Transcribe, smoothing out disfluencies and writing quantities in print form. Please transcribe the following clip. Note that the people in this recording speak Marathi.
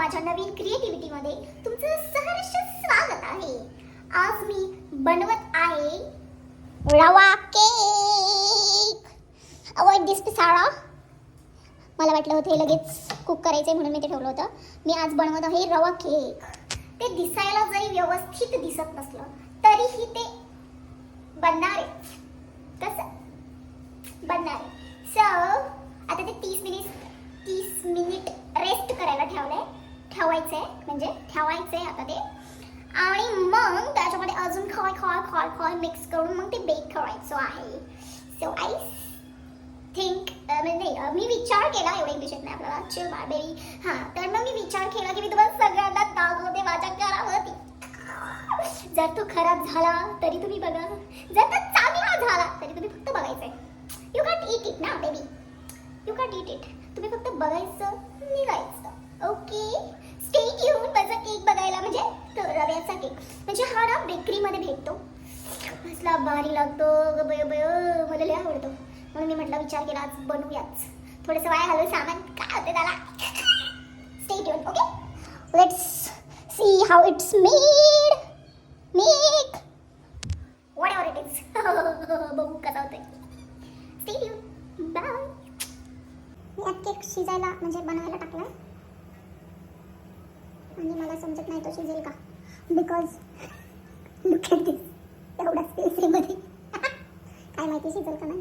माझ्या नवीन क्रिएटिव्हिटीमध्ये तुमचं सहर्ष स्वागत आहे. आज मी बनवत आहे रवा केक. अवॉइड दिस पिसाळा. मला वाटलं होतं हे लगेच कुक करायचं म्हणून मी ते ठेवलं होतं. मी आज बनवत आहे रवा केक. ते दिसायला जरी व्यवस्थित दिसत नसलं तरीही ते बनणार आहे. कसं बनणार आहे? सो आता ते 30 मिनिट रेस्ट करायला ठेवायचंय आता ते. आणि मग त्याच्यामध्ये अजून खॉय मिक्स करून मग ते बेक करायचं आहे. सो आय थिंक मी विचार केला, एवढं इंग्लिश येत नाही आपल्याला, चिल बेबी. हां, तर मग मी विचार केला की मी तुम्हाला सगळ्यांना दाखवते माझ्या घरावरती. जर तो खराब झाला तरी तुम्ही बघा, जर तो चांगला झाला तरी तुम्ही फक्त बघायचंय. यू कॅन्ट ईट इट ना baby, you can't eat it. तुम्ही फक्त बघायचं, निघायचं. ओके, स्टे ट्यून माझा केक बघायला. म्हणजे तो रव्याचा केक, म्हणजे हा ना बेकरीमध्ये भेटतो, असला भारी लागतो. मला लय आवडतो म्हणून मी म्हटलं विचार केला आज बनवूयाच. थोडंसं वाया घालून सामान काय होते त्याला. Stay tune. Okay, let's see how it's made. Make whatever it is. बघू कसा होतोय. Stay tune. बाय. मी केक शिजायला म्हणजे बनवायला टाकला आणि मला समजत नाही तो शिजेल का, बिकॉज लुक ॲट दिस, एवढा स्पेस मध्ये काय माहिती शिजेल का नाही.